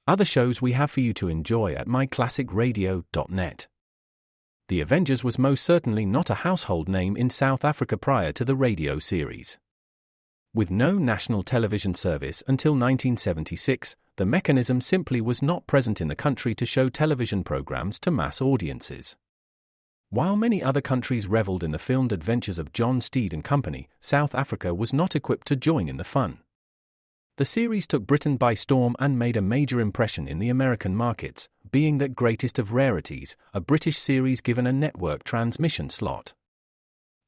other shows we have for you to enjoy at myclassicradio.net. The Avengers was most certainly not a household name in South Africa prior to the radio series. With no national television service until 1976, the mechanism simply was not present in the country to show television programs to mass audiences. While many other countries reveled in the filmed adventures of John Steed and company, South Africa was not equipped to join in the fun. The series took Britain by storm and made a major impression in the American markets, being that greatest of rarities, a British series given a network transmission slot.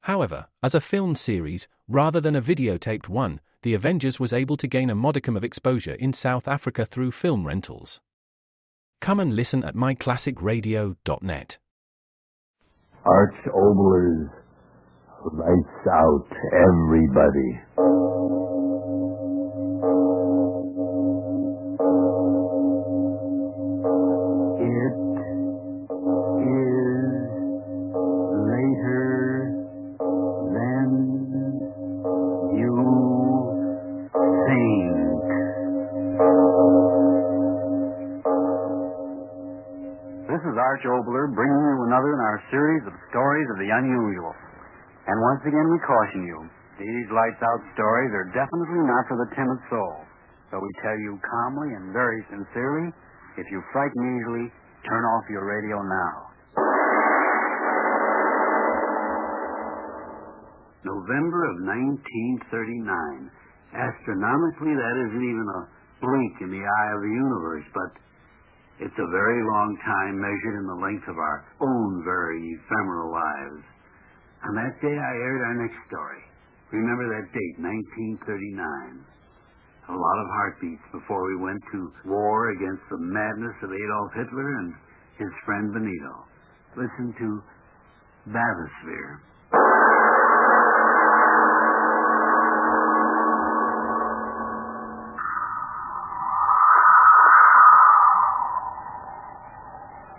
However, as a filmed series, rather than a videotaped one, The Avengers was able to gain a modicum of exposure in South Africa through film rentals. Come and listen at myclassicradio.net. Arch Obolers, lights out, everybody. Arch Oboler, bringing you another in our series of stories of the unusual. And once again we caution you, these lights-out stories are definitely not for the timid soul. So we tell you calmly and very sincerely, if you frighten easily, turn off your radio now. November of 1939. Astronomically, that isn't even a blink in the eye of the universe, but it's a very long time measured in the length of our own very ephemeral lives. On that day, I aired our next story. Remember that date, 1939. A lot of heartbeats before we went to war against the madness of Adolf Hitler and his friend Benito. Listen to Bathysphere.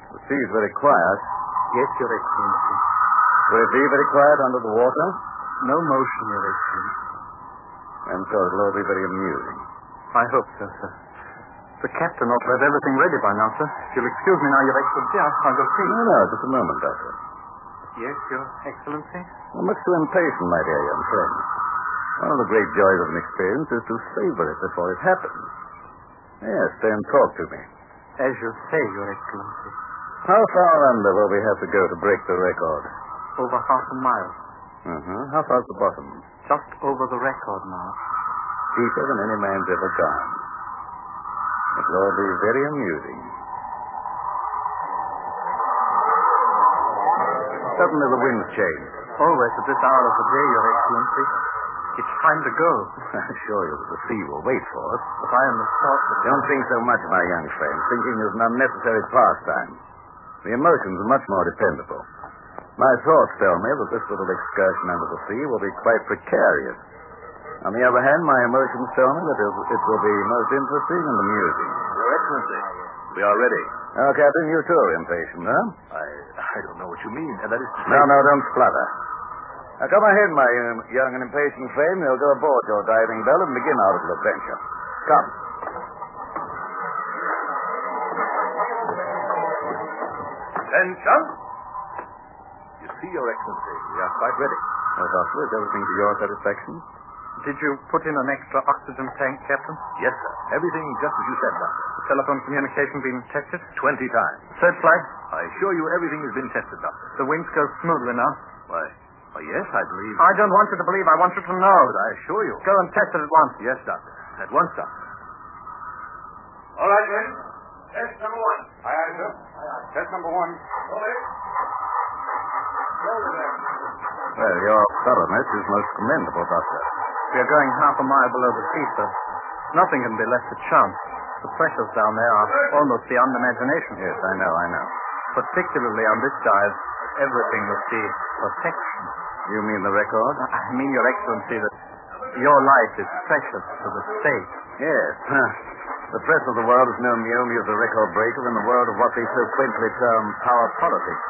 The sea is very quiet. Yes, Your Excellency. Will it be very quiet under the water? No motion, Your Excellency. And so it'll all be very amusing. I hope so, sir. The captain ought to have everything ready by now, sir. If you'll excuse me now, Your Excellency, I'll go see. No, just a moment, Doctor. Yes, Your Excellency? You're much too impatient, my dear young friend. One of the great joys of an experience is to savor it before it happens. Yes, stay and talk to me. As you say, Your Excellency. How far under will we have to go to break the record? Over half a mile. How far's the bottom? Just over the record now. Deeper than any man's ever gone. It'll all be very amusing. Suddenly the wind's changed. Always at this hour of the day, Your Excellency. It's time to go. I assure you that the sea will wait for us. But I am the sort that... Don't think so much, my young friend. Thinking is an unnecessary pastime. The emotions are much more dependable. My thoughts tell me that this little excursion under the sea will be quite precarious. On the other hand, my emotions tell me that it will be most interesting and amusing. Your Excellency, we are ready. Oh, Captain, you too are impatient, huh? I don't know what you mean, and that is to say... No, don't splutter. Now, come ahead, my young and impatient friend. We'll go aboard your diving bell and begin our little adventure. Come. Attention! You see, Your Excellency, we are quite ready. Well, Doctor, is everything to your satisfaction? Did you put in an extra oxygen tank, Captain? Yes, sir. Everything just as you said, Doctor. The telephone communication been tested? 20 times. Searchlight? I assure you everything has been tested, Doctor. The winds go smoothly now. Why, yes, I believe... I don't want you to believe. I want you to know. But I assure you... Go and test it at once. Yes, Doctor. At once, Doctor. All right, men. Test number one. Aye, aye, sir. Test number one. Well, your thoroughness is most commendable, Doctor. We are going half a mile below the sea, sir. Nothing can be left to chance. The pressures down there are almost beyond imagination. Yes, I know. Particularly on this dive, everything will see perfection. You mean the record? I mean, Your Excellency, that your life is precious to the state. Yes. The press of the world has known me only as a record breaker in the world of what they so quaintly term power politics.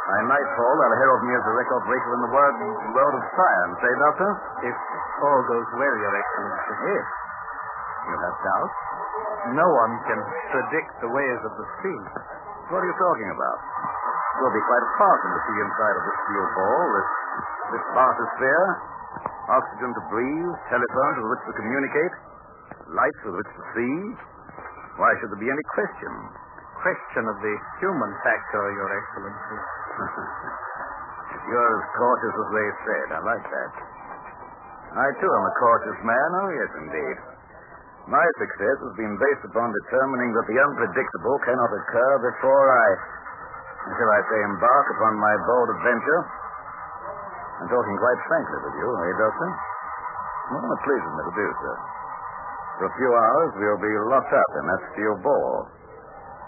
By nightfall, they'll herald me as a record breaker in the world of science, eh, Doctor? If all goes well, Your Excellency. Yes. You have doubts? No one can predict the ways of the sea. What are you talking about? We'll be quite apart from the sea inside of this steel ball, this bathysphere, oxygen to breathe, telephones with which to communicate, lights with which to see. Why should there be any question? Question of the human factor, Your Excellency. You're as cautious as they said. I like that. I, too, am a cautious man. Oh, yes, indeed. My success has been based upon determining that the unpredictable cannot occur before until I say embark upon my bold adventure. I'm talking quite frankly with you, Doctor? Well, it pleases me to do so. For a few hours, we'll be locked up in that steel ball.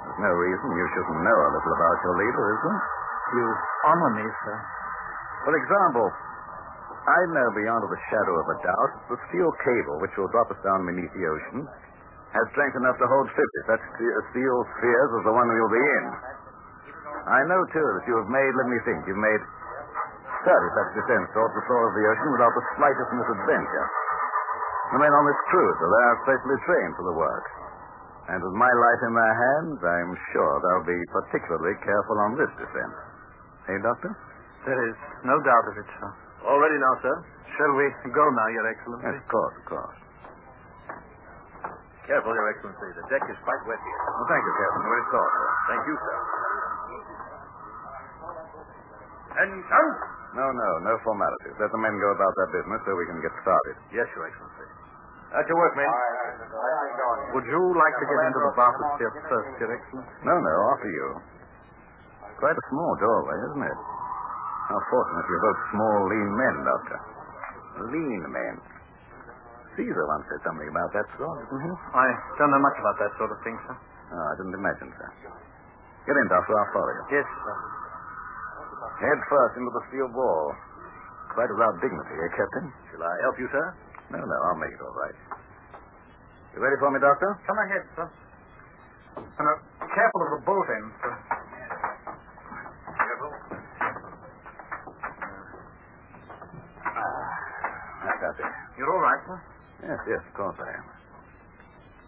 There's no reason you shouldn't know a little about your leader, is there? You honor me, sir. For example, I know beyond a shadow of a doubt that the steel cable which will drop us down beneath the ocean has strength enough to hold 50 such steel spheres as the one we'll be in. I know, too, that you've made 30 such descents towards the floor of the ocean without the slightest misadventure. The men on this cruise are specially trained for the work. And with my life in their hands, I'm sure they'll be particularly careful on this descent. Hey, Doctor? There is no doubt of it, sir. All ready now, sir? Shall we go now, Your Excellency? Yes, of course, of course. Careful, Your Excellency. The deck is quite wet here. Well, thank you, Captain. We'll talk, sir. Thank you, sir. Attention! No formalities. Let the men go about their business so we can get started. Yes, Your Excellency. At your work, men. Would you like to get into the bathysphere first, Your Excellency? No, after you. Quite a small doorway, isn't it? How fortunate you're both small, lean men, Doctor. Lean men. Caesar once said something about that sort, didn't he? I don't know much about that sort of thing, sir. Oh, I didn't imagine, sir. Get in, Doctor. I'll follow you. Yes, sir. Head first into the steel ball. Quite without dignity, eh, Captain? Shall I help you, sir? No, I'll make it all right. You ready for me, Doctor? Come ahead, sir. And careful of the boat end, sir. Careful. That's it. You're all right, sir? Yes, of course I am.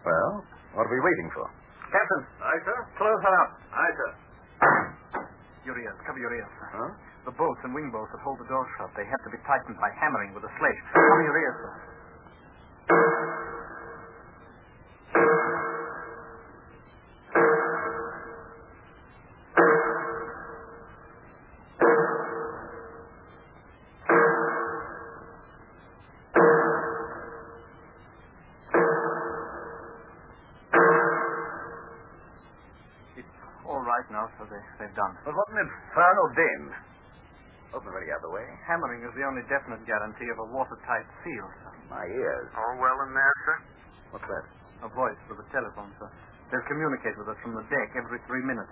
Well, what are we waiting for? Captain. Aye, sir. Close her up. Aye, sir. Your ears. Cover your ears, sir. Huh? The bolts and wing bolts that hold the door shut, they have to be tightened by hammering with a slate. Cover your ears, sir. Now, so they've done. But what an infernal din. Open ready out of the way. Hammering is the only definite guarantee of a watertight seal, sir. My ears. All well in there, sir? What's that? A voice with a telephone, sir. They'll communicate with us from the deck every 3 minutes.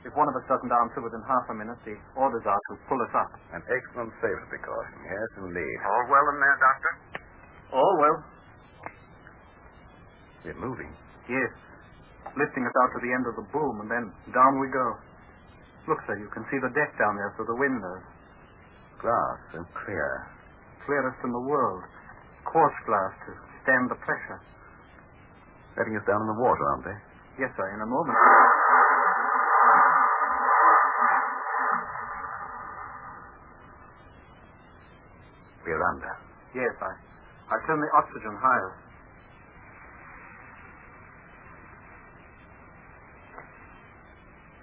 If one of us doesn't answer within half a minute, the orders are to pull us up. An excellent safety precaution. Yes, indeed. All well in there, Doctor? All well. We're moving. Yes. Lifting us out to the end of the boom, and then down we go. Look, sir, you can see the deck down there through the windows. Glass so clear. Clearest in the world. Quartz glass to stand the pressure. Letting us down in the water, aren't they? Yes, sir, in a moment. We're under. Yes, I turn the oxygen higher.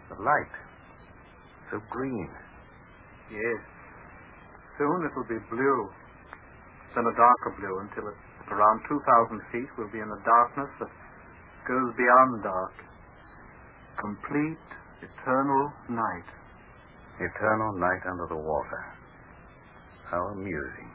The light. So green. Yes. Soon it will be blue. Then a darker blue until at around 2,000 feet we'll be in a darkness that goes beyond dark. Complete, eternal night. Eternal night under the water. How amusing.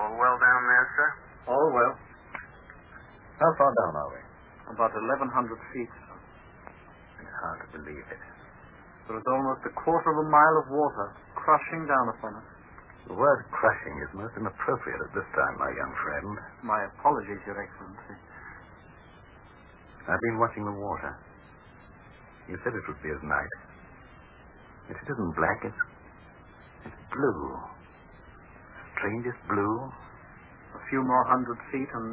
All well down there, sir? All well. How far down are we? About 1,100 feet, sir. It's hard to believe it. There is almost a quarter of a mile of water crushing down upon us. The word crushing is most inappropriate at this time, my young friend. My apologies, Your Excellency. I've been watching the water. You said it would be as night. It isn't black, it's blue. Strangest blue. A few more 100 feet and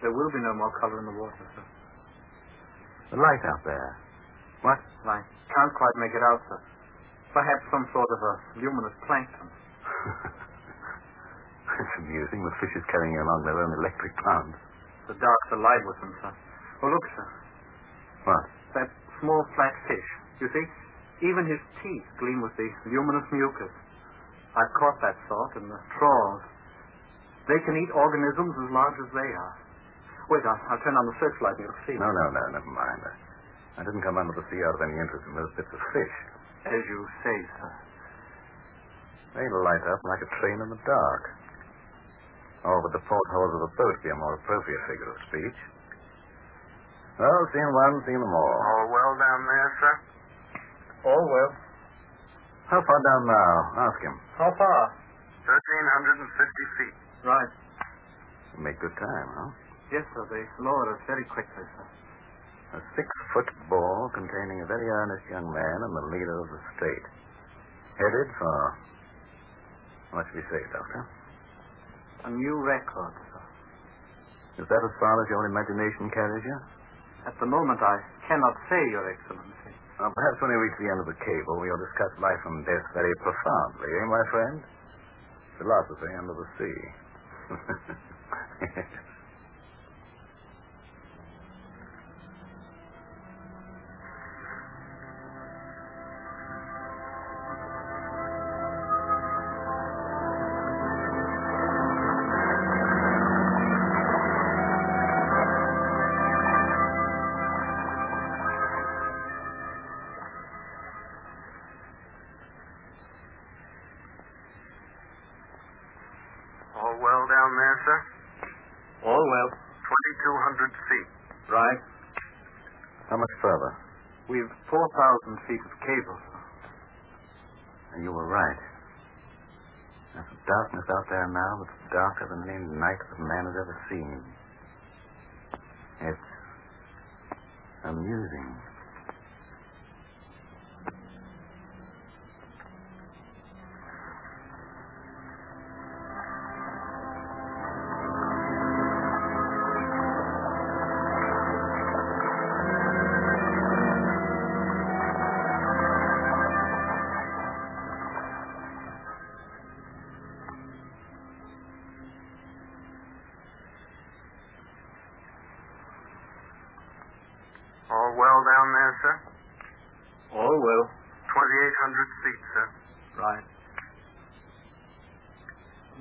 there will be no more color in the water, sir. The light out there. What? I can't quite make it out, sir. Perhaps some sort of a luminous plankton. It's amusing. The fishes carrying along their own electric plants. The dark's alive with them, sir. Oh, look, sir. What? That small flat fish. You see? Even his teeth gleam with the luminous mucus. I've caught that sort in the trawls. They can eat organisms as large as they are. Wait, I'll turn on the searchlight and you'll see. No, never mind. I didn't come under the sea out of any interest in those bits of fish. As you say, sir. They'll light up like a train in the dark. Or would the portholes of a boat be a more appropriate figure of speech? Well, seen one, seen them all. All well down there, sir? All well. How far down now? Ask him. How far? 1,350 feet. Right. You make good time, huh? Yes, sir. They lowered us very quickly, sir. A 6-foot ball containing a very earnest young man and the leader of the state. Headed for... What should we say, Doctor? A new record, sir. Is that as far as your imagination carries you? At the moment, I cannot say, Your Excellency. Perhaps when we reach the end of the cable, we'll discuss life and death very profoundly, eh, my friend? Philosophy under the sea. All well down there, sir? All well. 2,200 feet. Right. How much further? We've 4,000 feet of cable, sir. And you were right. There's a darkness out there now that's darker than any night that man has ever seen. It's amusing. All well down there, sir? All well. 2,800 feet, sir. Right.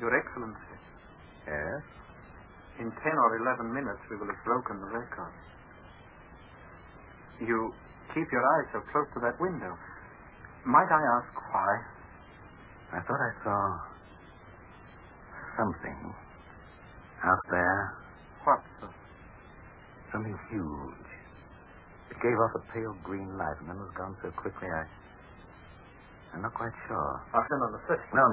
Your Excellency, Yes? in 10 or 11 minutes we will have broken the record. You keep your eyes so close to that window. Might I ask why? I thought I saw something out there. What, sir? Something huge. It gave off a pale green light and then was gone so quickly I'm not quite sure. I'll turn on the switch. No.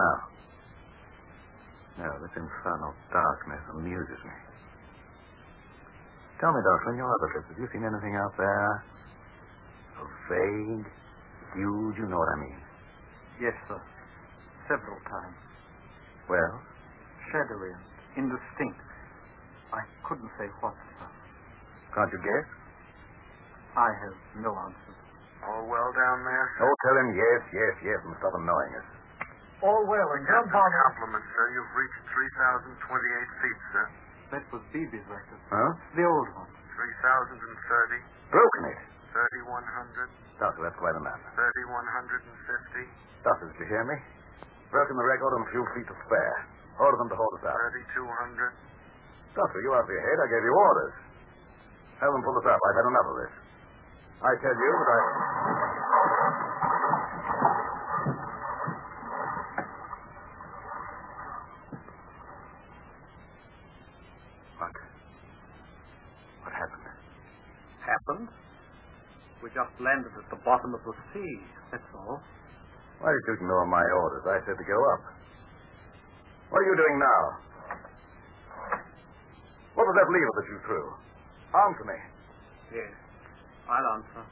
No, this infernal darkness amuses me. Tell me, Doctor, in your other trips, have you seen anything out there? So vague, huge, you know what I mean. Yes, sir. Several times. Well? Shadowy and indistinct. I couldn't say what, sir. Can't you guess? I have no answer. All well down there, sir? Oh, tell him yes, and stop annoying us. All well, and Captain's compliments, sir. You've reached 3,028 feet, sir. That was Beebe's record. Huh? The old one. 3,030. Broken it. 3,100. Doctor, that's quite enough. 3,150. Doctor, did you hear me? Broken the record on a few feet to spare. Order them to hold us out. 3,200. Doctor, you out of your head. I gave you orders. Have them pull us up. I've had enough of this. I tell you that happened. We just landed at the bottom of the sea, that's all. Why did you ignore my orders? I said to go up. What are you doing now? What was that lever that you threw? Answer me. Yes, I'll answer.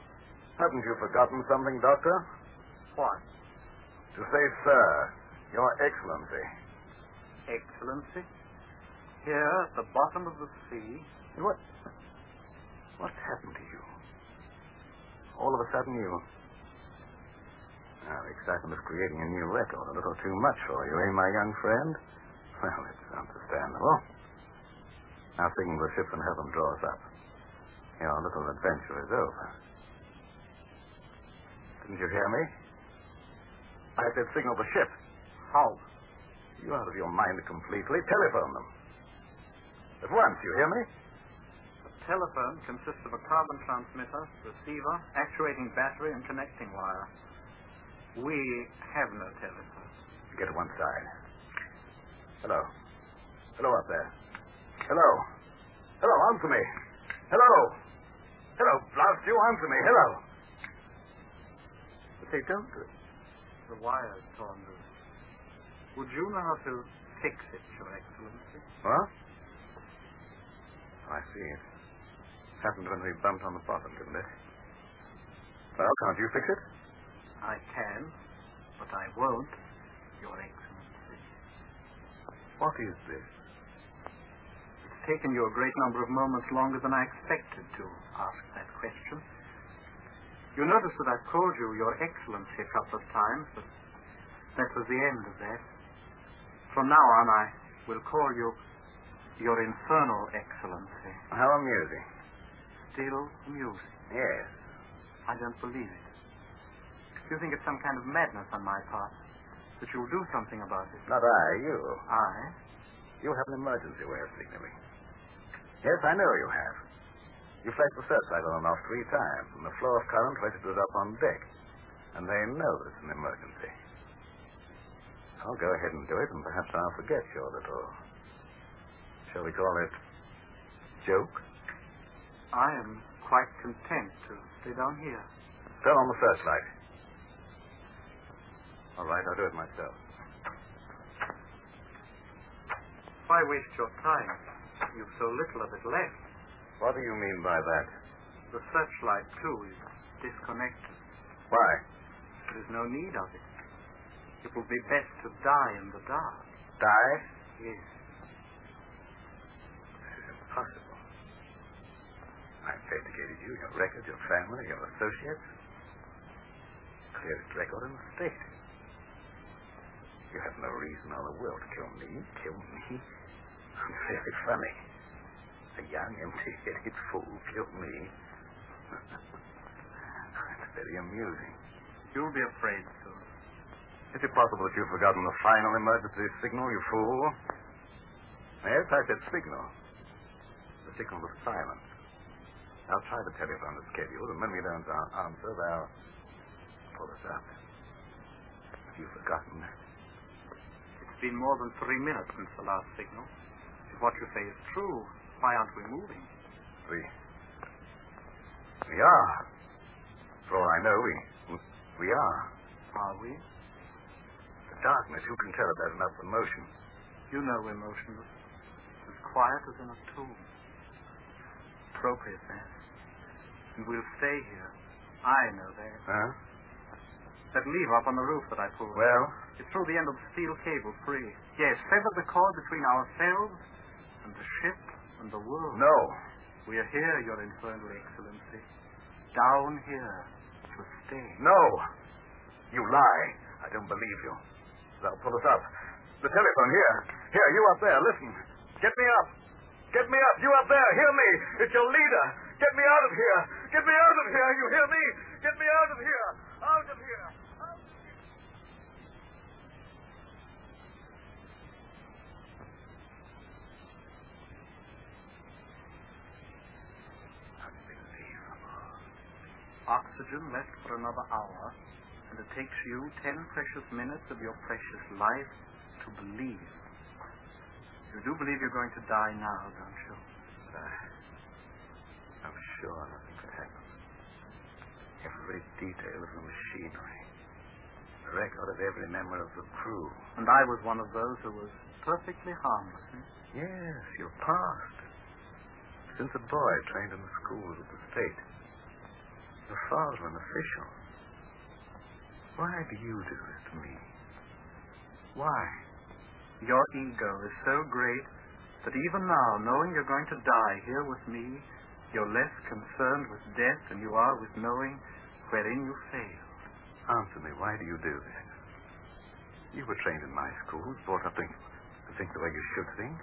Haven't you forgotten something, Doctor? What? To say, sir, Your Excellency. Excellency? Here at the bottom of the sea? What's happened to you? All of a sudden you... Now, the excitement of creating a new record, a little too much for you, eh, my young friend? Well, it's understandable. Now, signal the ship and have them draw us up. Your little adventure is over. Didn't you hear me? I said signal the ship. How? You out of your mind completely. Telephone them. At once, you hear me? The telephone consists of a carbon transmitter, receiver, actuating battery, and connecting wire. We have no telephone. Get to one side. Hello. Hello up there. Hello. Hello, answer me. Hello. Hello, blast you, answer me. Hello. But they don't. The wire's torn loose. Would you know how to fix it, Your Excellency? What? I see it. Happened when we bumped on the bottom, didn't it? Well, can't you fix it? I can, but I won't, Your Excellency. What is this? It's taken you a great number of moments longer than I expected to ask that question. You notice that I've called you Your Excellency a couple of times, but that was the end of that. From now on, I will call you Your Infernal Excellency. How amusing. Still amusing. Yes. I don't believe it. You think it's some kind of madness on my part, that you'll do something about it. Not I, you. I? You have an emergency way of signaling. Yes, I know you have. You flashed the searchlight on and off 3 times, and the flow of current registered up on deck. And they know it's an emergency. I'll go ahead and do it, and perhaps I'll forget your little... Shall we call it... joke? I am quite content to stay down here. Turn on the searchlight. All right, I'll do it myself. Why waste your time? You've so little of it left. What do you mean by that? The searchlight, too, is disconnected. Why? There's no need of it. It will be best to die in the dark. Die? Yes. This is impossible. I investigated you, your record, your family, your associates. Clearest record in the state. You have no reason or the will to kill me. Kill me? Very funny. A young, empty-headed fool kill me. It's very amusing. You'll be afraid soon. Is it possible that you've forgotten the final emergency signal, you fool? Yes, I said signal. The signal was silence. I'll try the telephone as scheduled, and when we don't answer, they'll pull us up. Have you forgotten that? It's been more than 3 minutes since the last signal. If what you say is true, why aren't we moving? We are. For all I know, we are. Are we? The darkness, who can tell if there's enough emotion? You know we're motionless. As quiet as in a tomb. Appropriate, then. And we'll stay here. I know that. Huh? That lever up on the roof that I pulled. Well? It's through the end of the steel cable, free. Yes, sever the cord between ourselves and the ship and the world. No. We are here, Your Infernal Excellency. Down here to stay. No. You lie. I don't believe you. They'll pull us up. The telephone, here. Here, you up there, listen. Get me up. Get me up. You up there, hear me. It's your leader. Get me out of here. Get me out of here. You hear me? Get me out of here. Out of here. Out of here. Oxygen left for another hour, and it takes you 10 precious minutes of your precious life to believe. You do believe you're going to die now, don't you? I'm sure nothing could happen. Every detail of the machinery. The record of every member of the crew. And I was one of those who was perfectly harmless. Yes, your past. Since a boy trained in the schools of the state. Your father an official. Why do you do this to me? Why? Your ego is so great that even now, knowing you're going to die here with me, you're less concerned with death than you are with knowing wherein you failed. Answer me, why do you do this? You were trained in my schools, brought up to think the way you should think.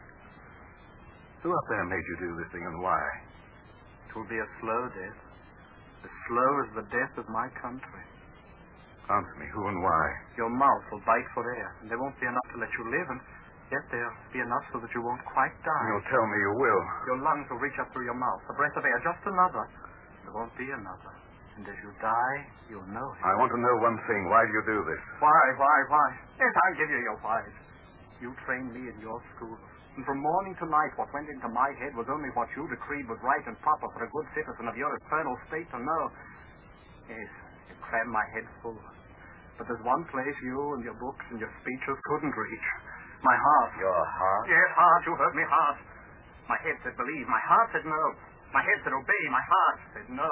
Who up there made you do this thing and why? It will be a slow death. As slow as the death of my country. Answer me, who and why? Your mouth will bite for air, and there won't be enough to let you live, and yet there'll be enough so that you won't quite die. You'll tell me you will. Your lungs will reach up through your mouth. A breath of air, just another. There won't be another. And as you die, you'll know it. I want to know one thing. Why do you do this? Why? Yes, I'll give you your whys. You trained me in your school. And from morning to night, what went into my head was only what you decreed was right and proper for a good citizen of your eternal state to know. Yes, you crammed my head full. But there's one place you and your books and your speeches couldn't reach. My heart. Your heart? Yes, heart. You heard me, heart. My head said believe. My heart said no. My head said obey. My heart said no.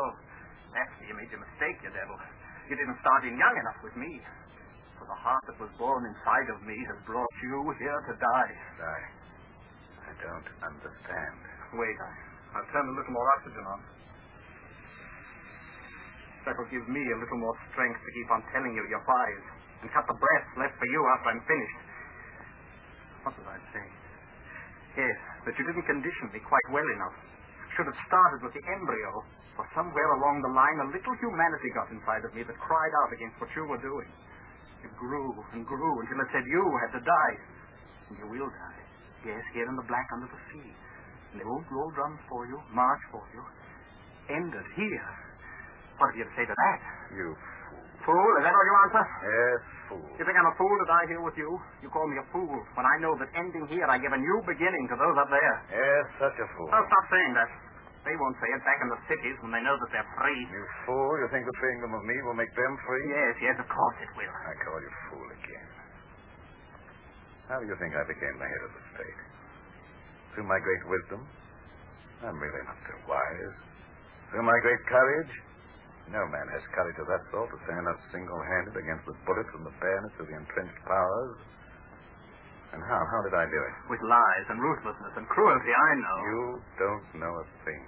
That's where you made your mistake, you devil. You didn't start in young enough with me. For the heart that was born inside of me has brought you here to die. I don't understand. Wait, I'll turn a little more oxygen on. That'll give me a little more strength to keep on telling you your whys and cut the breath left for you after I'm finished. What was I saying? Yes, that you didn't condition me quite well enough. Should have started with the embryo, for somewhere along the line a little humanity got inside of me that cried out against what you were doing. It grew and grew until it said you had to die. And you will die. Yes, here in the black under the sea. And they won't roll drums for you, march for you. Ended here. What have you to say to that? You Fool? Is that all you answer? Yes, fool. You think I'm a fool to die here with you? You call me a fool when I know that ending here I give a new beginning to those up there. Yes, such a fool. Oh, stop saying that. They won't say it back in the cities when they know that they're free. You fool. You think the freeing them of me will make them free? Yes, of course it will. I call you fool again. How do you think I became the head of the state? Through my great wisdom? I'm really not so wise. Through my great courage? No man has courage of that sort to stand up single-handed against the bullets and the bayonets of the entrenched powers. And how? How did I do it? With lies and ruthlessness and cruelty, I know. You don't know a thing.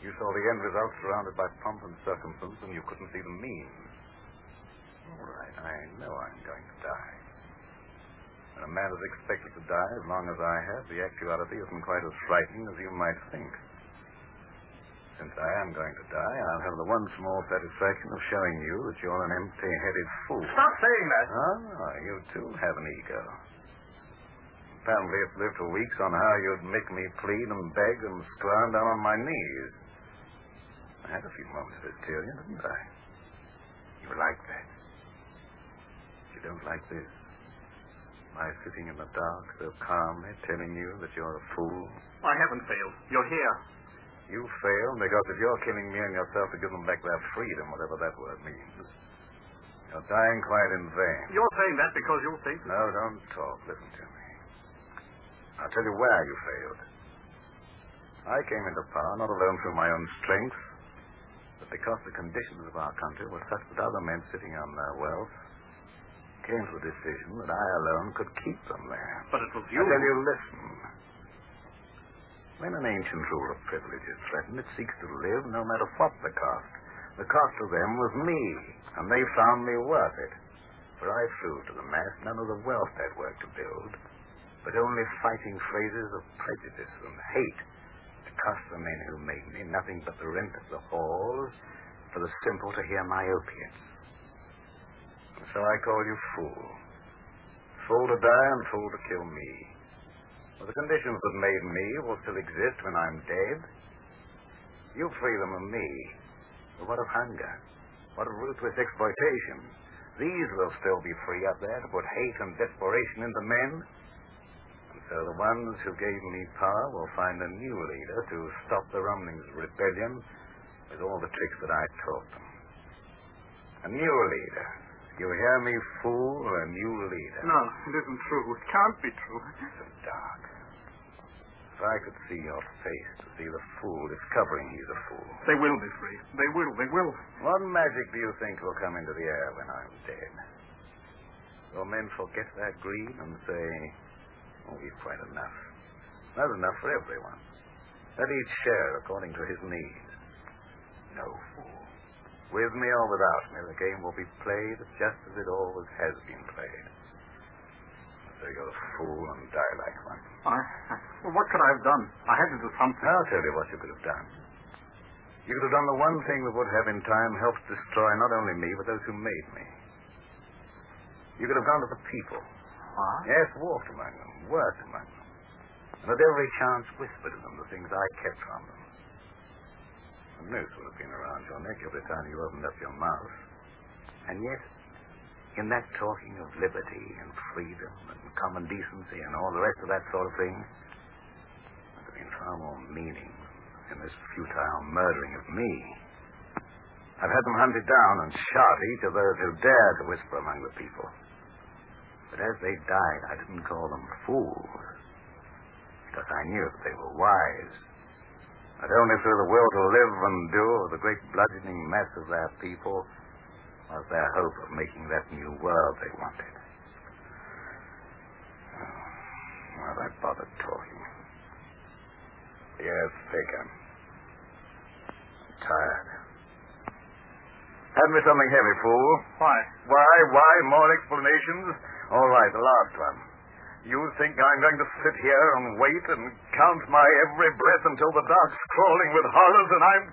You saw the end result surrounded by pomp and circumstance, and you couldn't see the means. All right, I know I'm going to die. When a man is expected to die as long as I have, the actuality isn't quite as frightening as you might think. Since I am going to die, I'll have the one small satisfaction of showing you that you're an empty-headed fool. Stop saying that. Ah, you too have an ego. Apparently it's lived for weeks on how you'd make me plead and beg and scrounge down on my knees. I had a few moments of hysteria, didn't I? You like that. You don't like this. My sitting in the dark so calmly telling you that you're a fool. I haven't failed. You're here. You failed because if you're killing me and yourself to give them back their freedom, whatever that word means, you're dying quite in vain. You're saying that because you think... No, don't talk. Listen to me. I'll tell you where you failed. I came into power not alone through my own strength, but because the conditions of our country were such that other men sitting on their wealth came to the decision that I alone could keep them there. But it was you... I tell you, listen. When an ancient rule of privilege is threatened, it seeks to live no matter what the cost. The cost to them was me, and they found me worth it. For I threw to the mass none of the wealth they'd worked to build, but only fighting phrases of prejudice and hate to cost the men who made me nothing but the rent of the halls for the simple to hear my opiates. And so I call you fool. Fool to die and fool to kill me. Well, the conditions that made me will still exist when I'm dead. You free them of me. But what of hunger? What of ruthless exploitation? These will still be free up there to put hate and desperation into men. And so the ones who gave me power will find a new leader to stop the rumblings of rebellion with all the tricks that I taught them. A new leader. You hear me, fool? A new leader. No, it isn't true. It can't be true. It's so dark. If I could see your face, to see the fool discovering he's a fool. They will be free. They will. What magic do you think will come into the air when I'm dead? Will men forget that greed and say, oh, we've quite enough. That's enough for everyone. Let each share according to his needs. No, fool. With me or without me, the game will be played just as it always has been played. So you're a fool and die like one. Well, what could I have done? I had to do something. I'll tell you what you could have done. You could have done the one thing that would have in time helped destroy not only me, but those who made me. You could have gone to the people. What? Yes, walked among them, worked among them. And at every chance whispered to them the things I kept from them. The noose would have been around your neck every time you opened up your mouth. And yet, in that talking of liberty and freedom and common decency and all the rest of that sort of thing, there's been far more meaning in this futile murdering of me. I've had them hunted down and shot, each of those who dared to whisper among the people. But as they died, I didn't call them fools, because I knew that they were wise. That only through the will to live and do of the great bludgeoning mass of their people was their hope of making that new world they wanted. Oh, why have I bothered talking? Yes, Faker. I'm tired. Hand me something heavy, fool. Why? Why? More explanations? All right, the last one. You think I'm going to sit here and wait and count my every breath until the dark's crawling with horrors and I'm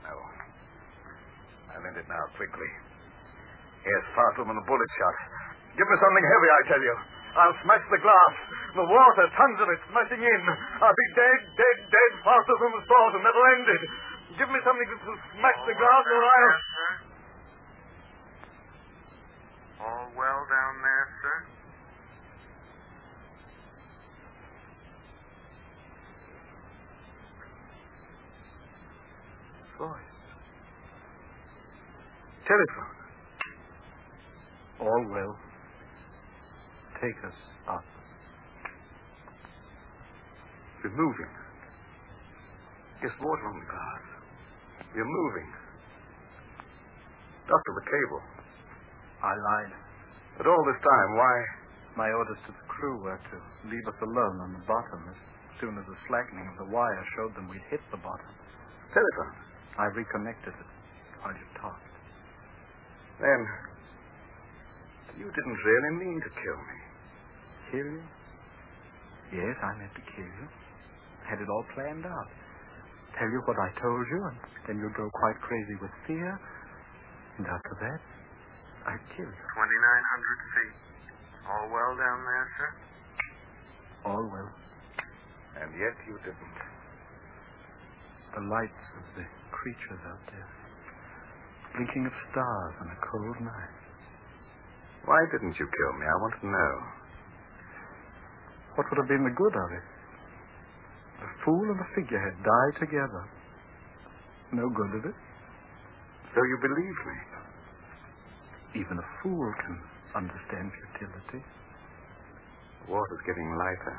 No. I'll end it now, quickly. Yes, faster than a bullet shot. Give me something heavy, I tell you. I'll smash the glass. The water, tons of it, smashing in. I'll be dead, faster than the sword, and that'll end it. Give me something to smash the glass or I'll... All well down there, sir? Voice. Telephone. All well. Take us up. You're moving. There's water on the glass. You're moving. Doctor, the cable. I lied. But all this time, why? My orders to the crew were to leave us alone on the bottom as soon as the slackening of the wire showed them we'd hit the bottom. Telephone. I reconnected it while you talked. Then, you didn't really mean to kill me. Kill you? Yes, I meant to kill you. Had it all planned out. Tell you what I told you, and then you'd go quite crazy with fear. And after that, I'd kill you. 2,900 feet. All well down there, sir? All well. And yet you didn't. The lights of the creatures out there. Blinking of stars on a cold night. Why didn't you kill me? I want to know. What would have been the good of it? The fool and the figurehead die together. No good of it. So you believe me? Even a fool can understand futility. The water's getting lighter.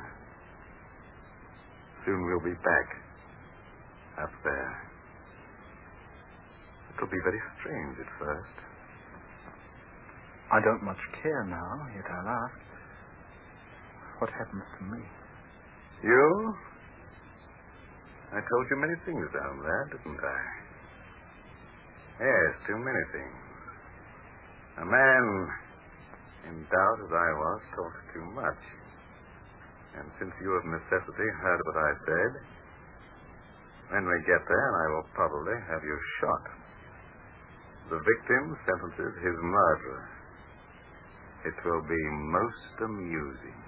Soon we'll be back. Up there. It'll be very strange at first. I don't much care now, yet I'll ask. What happens to me? You? I told you many things down there, didn't I? Yes, too many things. A man, in doubt as I was, talks too much. And since you of necessity heard what I said, when we get there, I will probably have you shot. The victim sentences his murderer. It will be most amusing.